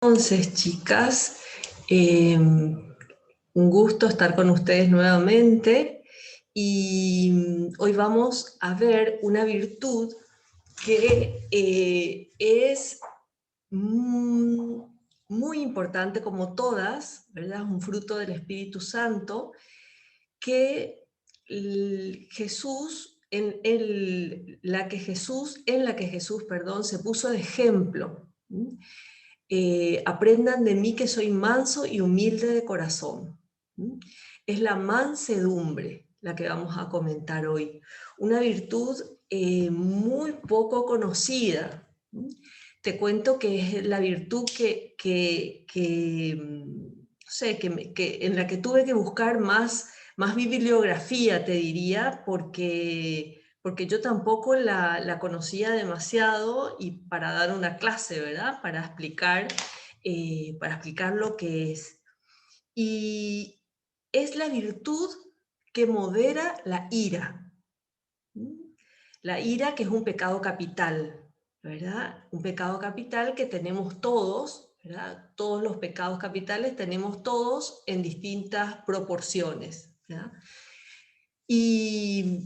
Entonces, chicas, un gusto estar con ustedes nuevamente y hoy vamos a ver una virtud que es mm, muy importante como todas, ¿verdad? Es un fruto del Espíritu Santo que Jesús, en la que Jesús, perdón, se puso de ejemplo. Aprendan de mí que soy manso y humilde de corazón. ¿Mm? Es la mansedumbre la que vamos a comentar hoy. Una virtud muy poco conocida. ¿Mm? Te cuento que es la virtud no sé, en la que tuve que buscar más bibliografía, te diría, porque yo tampoco la conocía demasiado y para dar una clase, ¿verdad? Para explicar lo que es. Y es la virtud que modera la ira. La ira, que es un pecado capital, ¿verdad? Un pecado capital que tenemos todos, ¿verdad? Todos los pecados capitales tenemos todos en distintas proporciones, ¿verdad? Y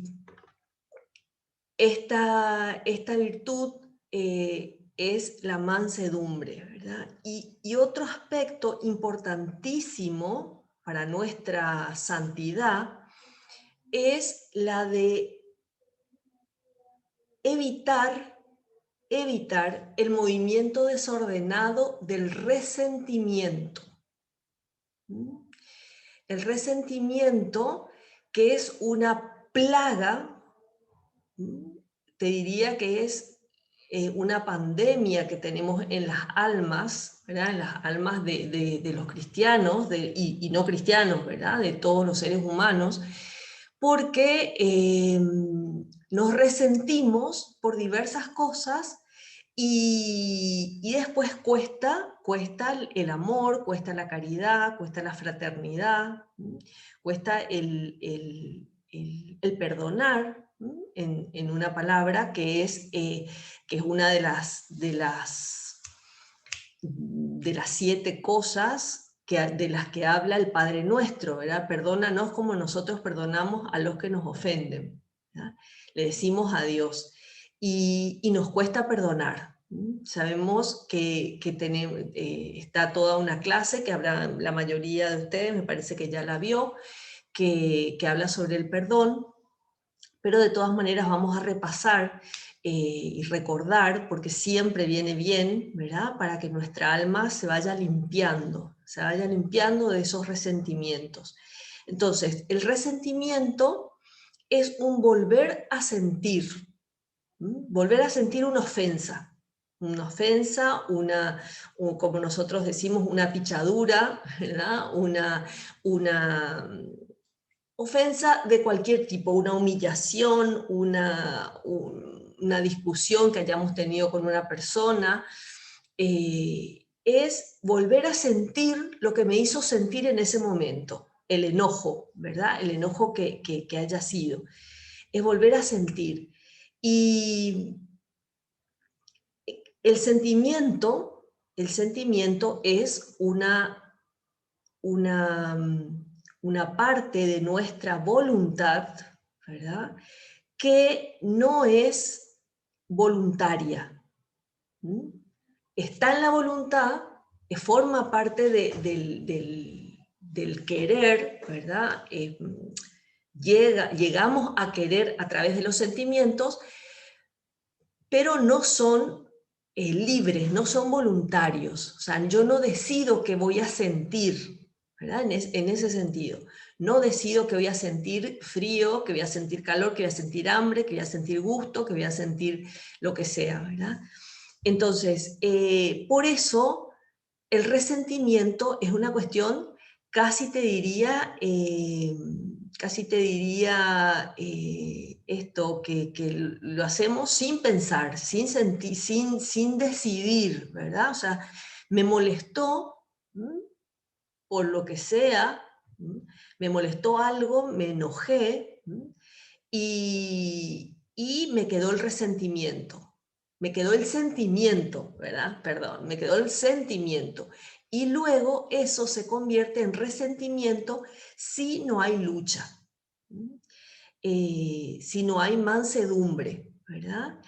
esta virtud es la mansedumbre, ¿verdad? Y otro aspecto importantísimo para nuestra santidad es la de evitar el movimiento desordenado del resentimiento. El resentimiento, que es una plaga, te diría que es una pandemia que tenemos en las almas, ¿verdad? En las almas de los cristianos y no cristianos, ¿verdad? De todos los seres humanos, porque nos resentimos por diversas cosas y después cuesta el amor, cuesta la caridad, cuesta la fraternidad, cuesta el perdonar, en una palabra que es una de las 7 cosas de las que habla el Padre Nuestro, ¿verdad? Perdónanos como nosotros perdonamos a los que nos ofenden, ¿verdad? Le decimos a Dios. Y nos cuesta perdonar. Sabemos que está toda una clase que habrá, la mayoría de ustedes, me parece que ya la vio, que habla sobre el perdón, pero de todas maneras vamos a repasar y recordar, porque siempre viene bien, ¿verdad? Para que nuestra alma se vaya limpiando de esos resentimientos. Entonces, el resentimiento es un volver a sentir, una ofensa, como nosotros decimos, una pichadura, ¿verdad? Una ofensa de cualquier tipo, una humillación, una discusión que hayamos tenido con una persona, es volver a sentir lo que me hizo sentir en ese momento, el enojo, ¿verdad? El enojo que haya sido. Es volver a sentir. Y el sentimiento es una, una parte de nuestra voluntad, ¿verdad? Que no es voluntaria. Está en la voluntad, forma parte del querer, ¿verdad? Llegamos a querer a través de los sentimientos, pero no son libres, no son voluntarios. O sea, yo no decido qué voy a sentir, ¿verdad? En ese sentido. No decido que voy a sentir frío, que voy a sentir calor, que voy a sentir hambre, que voy a sentir gusto, que voy a sentir lo que sea, ¿verdad? Entonces, por eso el resentimiento es una cuestión, casi te diría, esto, que lo hacemos sin pensar, sin sentir, sin decidir, ¿verdad? O sea, me molestó, por lo que sea, me molestó algo, me enojé, y me quedó el resentimiento. me quedó el sentimiento, ¿verdad? Perdón, me quedó el sentimiento. Y luego eso se convierte en resentimiento si no hay lucha, si no hay mansedumbre, ¿verdad?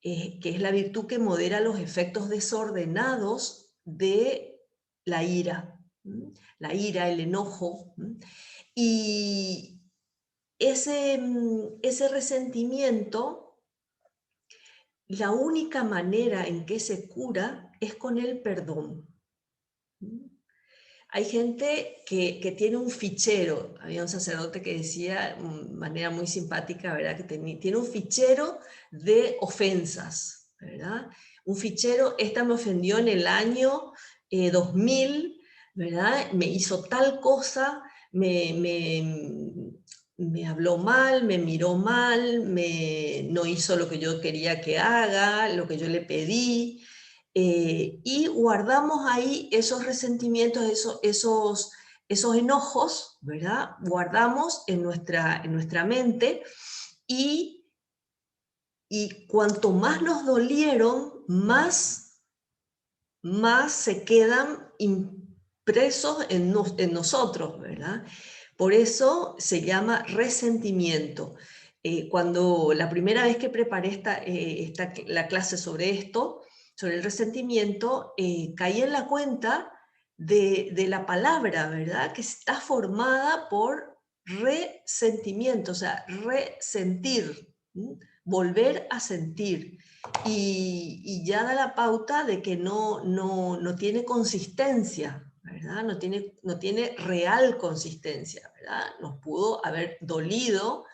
Que es la virtud que modera los efectos desordenados de la ira, la ira, el enojo. Y ese resentimiento, la única manera en que se cura es con el perdón. Hay gente que tiene un fichero, había un sacerdote que decía de manera muy simpática, ¿verdad? Que tiene un fichero de ofensas, ¿verdad? Un fichero, esta me ofendió en el año 2000, ¿verdad? Me hizo tal cosa, me habló mal, me miró mal, no hizo lo que yo quería que haga, lo que yo le pedí. Y guardamos ahí esos resentimientos, esos enojos, ¿verdad? Guardamos en nuestra mente y, y cuanto más nos dolieron, más se quedan impresos en nosotros, ¿verdad? Por eso se llama resentimiento. Cuando la primera vez que preparé la clase sobre esto, sobre el resentimiento, caí en la cuenta de la palabra, ¿verdad? Que está formada por resentimiento, o sea, resentir, volver a sentir. Y ya da la pauta de que no tiene consistencia, ¿verdad? No tiene real consistencia, ¿verdad? Nos pudo haber dolido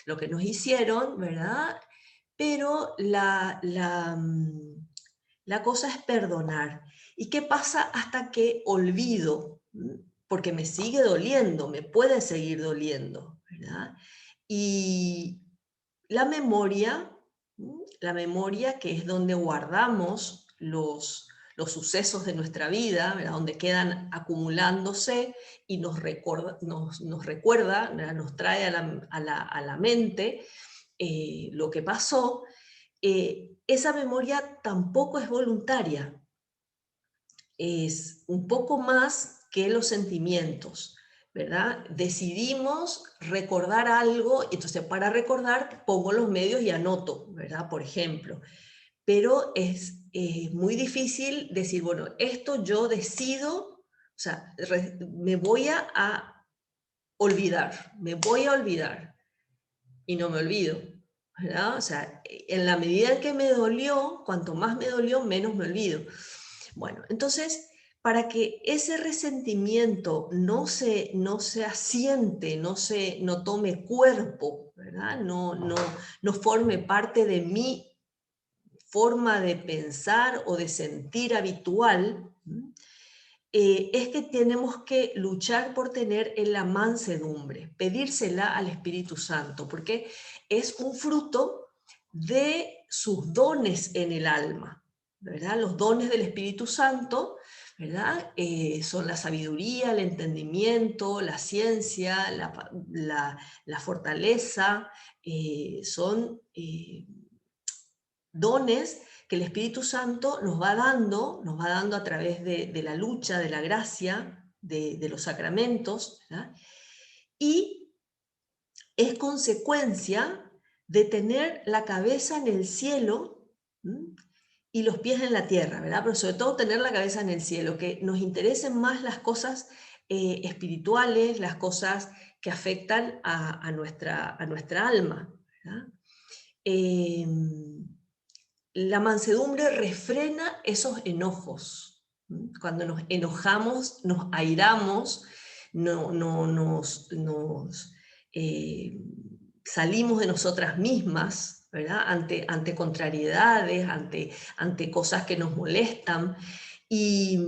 lo que nos hicieron, ¿verdad? Pero la cosa es perdonar. ¿Y qué pasa hasta que olvido? Porque me sigue doliendo, me puede seguir doliendo, ¿verdad? Y la memoria que es donde guardamos los sucesos de nuestra vida, ¿verdad? Donde quedan acumulándose y nos recuerda, ¿verdad? Nos trae a la mente lo que pasó. Esa memoria tampoco es voluntaria, es un poco más que los sentimientos, ¿verdad? Decidimos recordar algo, entonces para recordar pongo los medios y anoto, ¿verdad? Por ejemplo. Pero es muy difícil decir, bueno, esto yo decido, o sea, me voy a olvidar, me voy a olvidar y no me olvido, ¿verdad? O sea, en la medida en que me dolió, cuanto más me dolió, menos me olvido. Bueno, entonces, para que ese resentimiento no se asiente, no tome cuerpo, ¿verdad? No forme parte de mi forma de pensar o de sentir habitual, es que tenemos que luchar por tener en la mansedumbre, pedírsela al Espíritu Santo, porque es un fruto de sus dones en el alma, ¿verdad? Los dones del Espíritu Santo, ¿verdad? Son la sabiduría, el entendimiento, la ciencia, la fortaleza, son dones que el Espíritu Santo nos va dando a través de la lucha, de la gracia, de los sacramentos, ¿verdad? Y es consecuencia de tener la cabeza en el cielo y los pies en la tierra, ¿verdad? Pero sobre todo tener la cabeza en el cielo, que nos interesen más las cosas espirituales, las cosas que afectan a nuestra alma, ¿verdad? La mansedumbre refrena esos enojos. Cuando nos enojamos, nos airamos, salimos de nosotras mismas, ¿verdad? Ante contrariedades, ante cosas que nos molestan. Y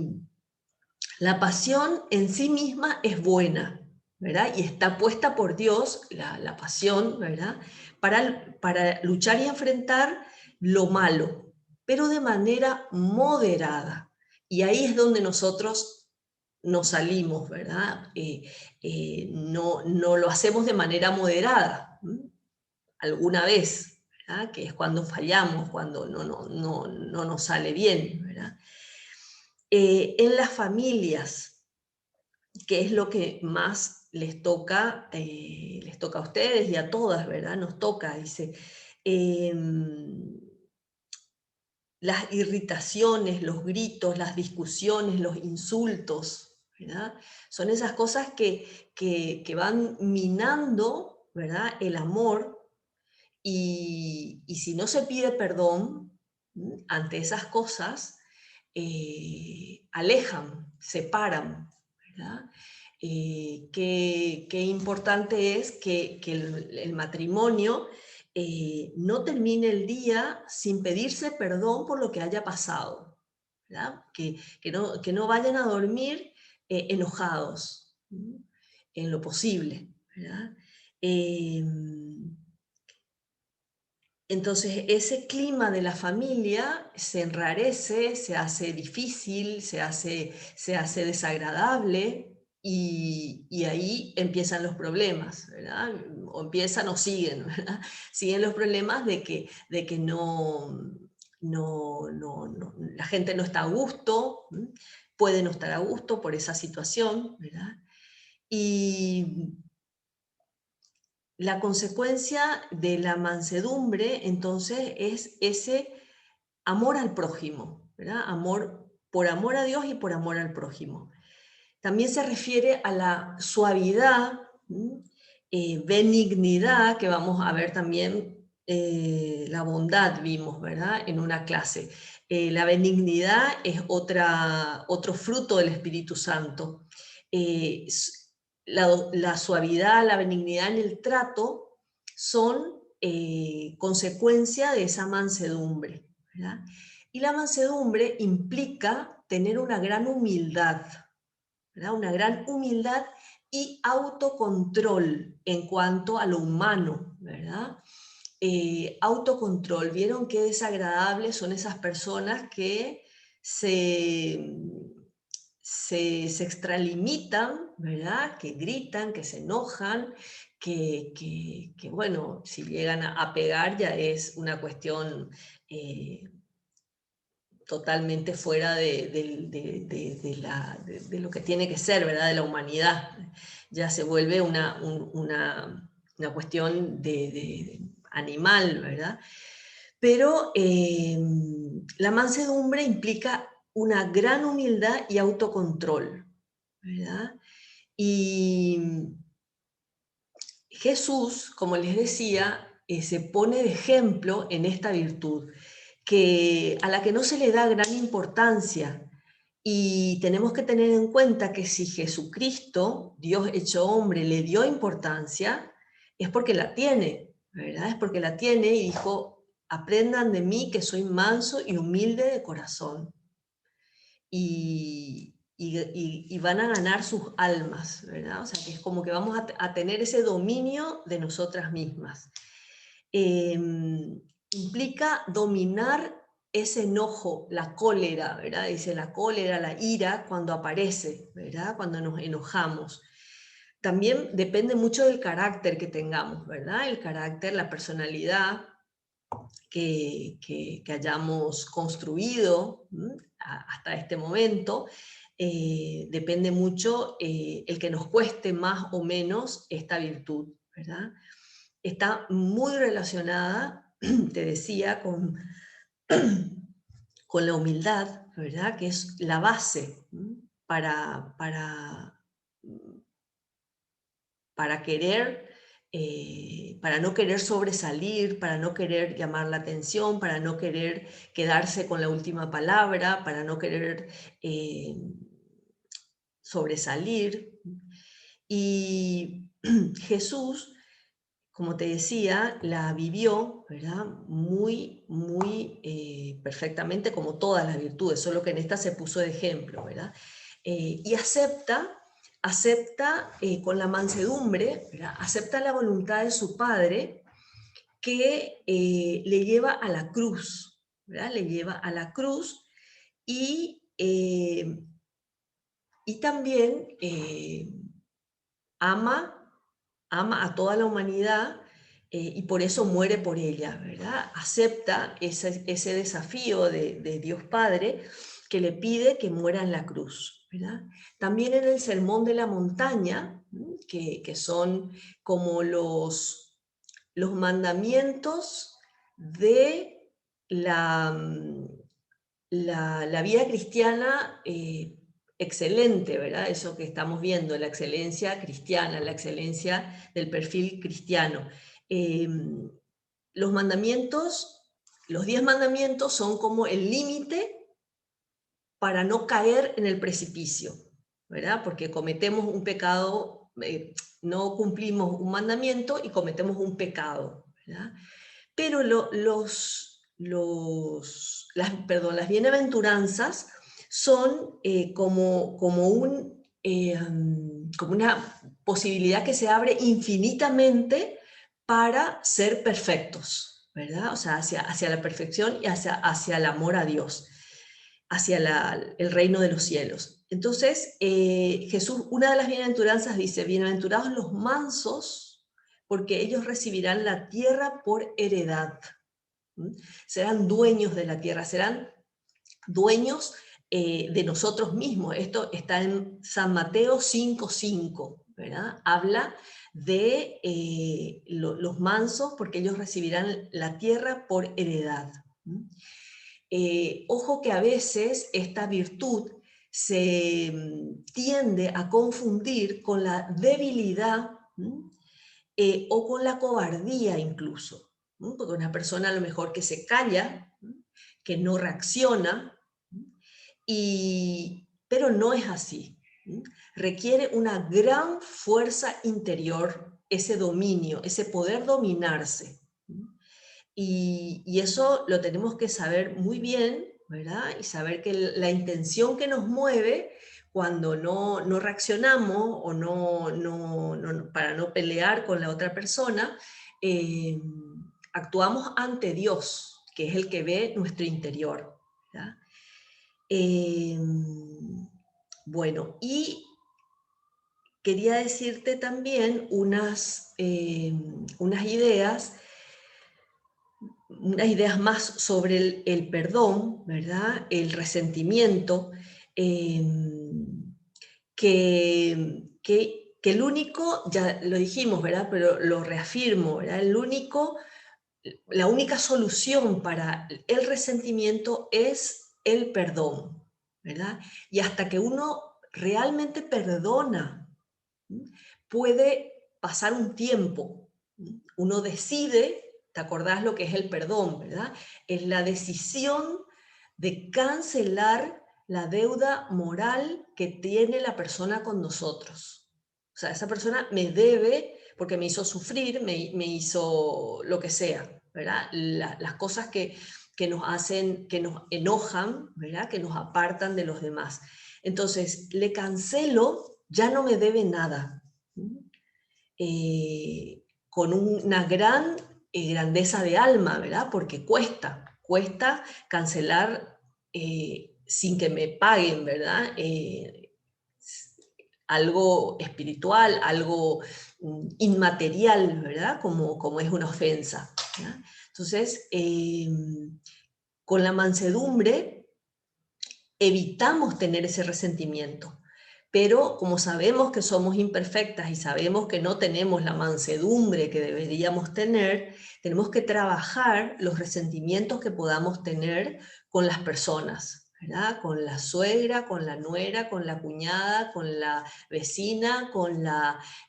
la pasión en sí misma es buena, ¿verdad? Y está puesta por Dios, la pasión, ¿verdad? Para luchar y enfrentar lo malo, pero de manera moderada. Y ahí es donde nosotros nos salimos, ¿verdad? No lo hacemos de manera moderada, alguna vez, ¿verdad? Que es cuando fallamos, cuando no nos sale bien, ¿verdad? En las familias, que es lo que más les toca a ustedes y a todas, ¿verdad? Nos toca, dice, las irritaciones, los gritos, las discusiones, los insultos, ¿verdad? Son esas cosas que van minando, ¿verdad? El amor, y si no se pide perdón ante esas cosas, alejan, separan, ¿verdad? Qué importante es que el matrimonio no termine el día sin pedirse perdón por lo que haya pasado, ¿verdad? Que no vayan a dormir enojados, en lo posible, ¿verdad? Entonces, ese clima de la familia se enrarece, se hace difícil, se hace desagradable, y ahí empiezan los problemas, ¿verdad? O empiezan o siguen, ¿verdad? Siguen los problemas de que la gente no está a gusto, puede no estar a gusto por esa situación, ¿verdad? Y la consecuencia de la mansedumbre, entonces, es ese amor al prójimo, ¿verdad? Por amor a Dios y por amor al prójimo. También se refiere a la suavidad, benignidad, que vamos a ver también, la bondad vimos, ¿verdad? En una clase. La benignidad es otro fruto del Espíritu Santo. Eh, la suavidad, la benignidad en el trato son consecuencia de esa mansedumbre, ¿verdad? Y la mansedumbre implica tener una gran humildad, ¿verdad? Una gran humildad y autocontrol en cuanto a lo humano, ¿verdad? Autocontrol. ¿Vieron qué desagradables son esas personas que se extralimitan, ¿verdad? Que gritan, que se enojan, bueno, si llegan a pegar ya es una cuestión totalmente fuera de lo que tiene que ser, ¿verdad? De la humanidad. Ya se vuelve una cuestión de animal, ¿verdad? Pero la mansedumbre implica una gran humildad y autocontrol, ¿verdad? Y Jesús, como les decía, se pone de ejemplo en esta virtud, a la que no se le da gran importancia. Y tenemos que tener en cuenta que si Jesucristo, Dios hecho hombre, le dio importancia, es porque la tiene, ¿verdad? Es porque la tiene, y dijo: aprendan de mí, que soy manso y humilde de corazón. Y van a ganar sus almas, ¿verdad? O sea, que es como que vamos a tener ese dominio de nosotras mismas. Implica dominar ese enojo, la cólera, ¿verdad? Dice la cólera, la ira, cuando aparece, ¿verdad? Cuando nos enojamos. También depende mucho del carácter que tengamos, ¿verdad? El carácter, la personalidad que hayamos construido hasta este momento. Depende mucho el que nos cueste más o menos esta virtud, ¿verdad? Está muy relacionada, te decía, con la humildad, ¿verdad? Que es la base para querer, para no querer sobresalir, para no querer llamar la atención, para no querer quedarse con la última palabra, para no querer sobresalir. Y Jesús, como te decía, la vivió, ¿verdad? Muy, muy perfectamente, como todas las virtudes, solo que en esta se puso de ejemplo, ¿verdad? Y acepta con la mansedumbre, ¿verdad? Acepta la voluntad de su Padre, que le lleva a la cruz, ¿verdad? Le lleva a la cruz, y también ama a toda la humanidad, y por eso muere por ella, ¿verdad? Acepta ese desafío de Dios Padre que le pide que muera en la cruz, ¿verdad? También en el Sermón de la Montaña, que son como los mandamientos de la vida cristiana excelente, ¿verdad? Eso que estamos viendo, la excelencia cristiana, la excelencia del perfil cristiano. Los mandamientos, los 10 mandamientos son como el límite para no caer en el precipicio, ¿verdad? Porque cometemos un pecado, no cumplimos un mandamiento y cometemos un pecado, ¿verdad? Pero las bienaventuranzas son como una posibilidad que se abre infinitamente para ser perfectos, ¿verdad? O sea, hacia la perfección y hacia el amor a Dios, hacia el reino de los cielos. Entonces, Jesús, una de las bienaventuranzas dice, bienaventurados los mansos, porque ellos recibirán la tierra por heredad. Serán dueños de la tierra, serán dueños de nosotros mismos. Esto está en San Mateo 5:5, ¿verdad? Habla de los mansos porque ellos recibirán la tierra por heredad. Ojo que a veces esta virtud se tiende a confundir con la debilidad o con la cobardía incluso, ¿no? Porque una persona a lo mejor que se calla, que no reacciona, pero no es así. Requiere una gran fuerza interior, ese dominio, ese poder dominarse. Y eso lo tenemos que saber muy bien, ¿verdad? Y saber que la intención que nos mueve cuando no reaccionamos o para no pelear con la otra persona, actuamos ante Dios, que es el que ve nuestro interior, ¿verdad? Bueno, y quería decirte también unas ideas más sobre el perdón, ¿verdad? El resentimiento, que el único, ya lo dijimos, ¿verdad? Pero lo reafirmo, ¿verdad? La única solución para el resentimiento es el perdón, ¿verdad? Y hasta que uno realmente perdona, puede pasar un tiempo. Uno decide, ¿te acordás lo que es el perdón, verdad? Es la decisión de cancelar la deuda moral que tiene la persona con nosotros. O sea, esa persona me debe porque me hizo sufrir, me hizo lo que sea, ¿verdad? Las cosas que nos hacen, que nos enojan, ¿verdad? Que nos apartan de los demás. Entonces, le cancelo, ya no me debe nada. Con una gran grandeza de alma, ¿verdad? Porque cuesta cancelar sin que me paguen, ¿verdad? Algo espiritual, algo inmaterial, ¿verdad? Como es una ofensa, ¿verdad? Entonces, con la mansedumbre evitamos tener ese resentimiento. Pero como sabemos que somos imperfectas y sabemos que no tenemos la mansedumbre que deberíamos tener, tenemos que trabajar los resentimientos que podamos tener con las personas, ¿verdad? Con la suegra, con la nuera, con la cuñada, con la vecina, con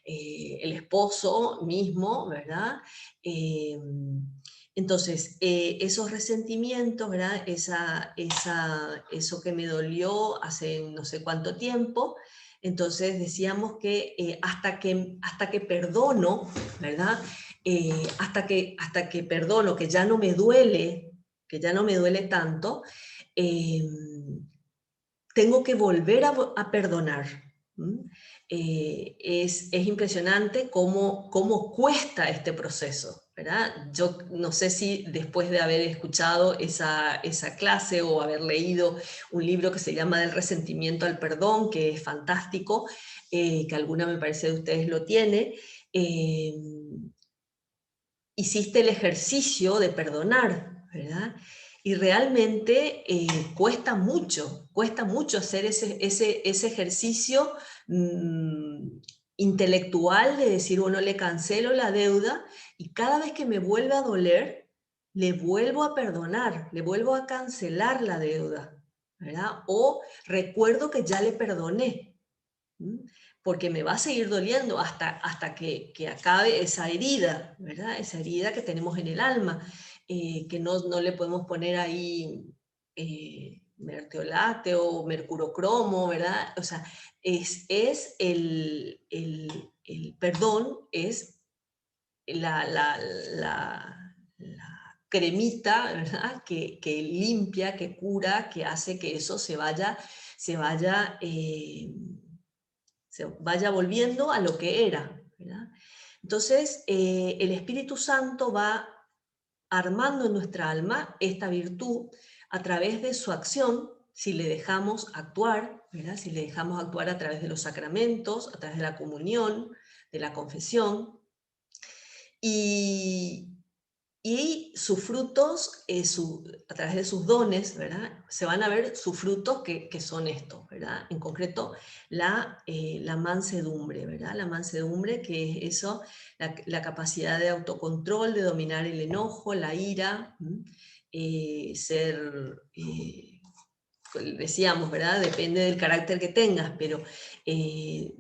el esposo mismo, ¿verdad? Entonces, esos resentimientos, ¿verdad? Eso que me dolió hace no sé cuánto tiempo, entonces decíamos que hasta que perdono, ¿verdad? Hasta que perdono, que ya no me duele tanto, eh, tengo que volver a perdonar. Es impresionante cómo cuesta este proceso, ¿verdad? Yo no sé si después de haber escuchado esa clase o haber leído un libro que se llama Del resentimiento al perdón, que es fantástico, que alguna me parece de ustedes lo tiene, hiciste el ejercicio de perdonar, ¿verdad? Y realmente cuesta mucho hacer ese ejercicio intelectual de decir, bueno, le cancelo la deuda y cada vez que me vuelve a doler, le vuelvo a perdonar, le vuelvo a cancelar la deuda, ¿verdad? O recuerdo que ya le perdoné, ¿m? Porque me va a seguir doliendo hasta que acabe esa herida, ¿verdad? Esa herida que tenemos en el alma, que no le podemos poner ahí mertiolate o mercurocromo, ¿verdad? O sea, es el perdón, es la cremita, ¿verdad? Que limpia, que cura, que hace que eso se vaya se vaya volviendo a lo que era, ¿verdad? Entonces, el Espíritu Santo va armando en nuestra alma esta virtud a través de su acción, si le dejamos actuar, ¿verdad? Si le dejamos actuar a través de los sacramentos, a través de la comunión, de la confesión, y, y sus frutos, a través de sus dones, ¿verdad? Se van a ver sus frutos que son estos, ¿verdad? En concreto, la mansedumbre, ¿verdad? La mansedumbre, que es eso, la capacidad de autocontrol, de dominar el enojo, la ira, decíamos, ¿verdad? Depende del carácter que tengas, pero eh,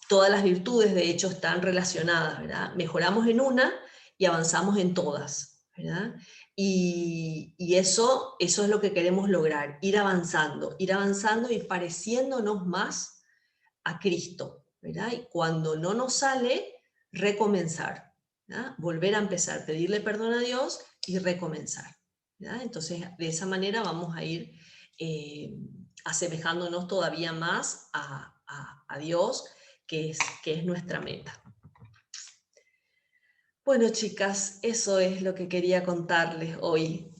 todas las virtudes, de hecho, están relacionadas, ¿verdad? Mejoramos en una y avanzamos en todas, ¿verdad? Y eso es lo que queremos lograr, ir avanzando, ir pareciéndonos más a Cristo, ¿verdad? Y cuando no nos sale, recomenzar, ¿verdad? Volver a empezar, pedirle perdón a Dios y recomenzar, ¿verdad? Entonces, de esa manera vamos a ir asemejándonos todavía más a Dios, que es nuestra meta. Bueno, chicas, eso es lo que quería contarles hoy.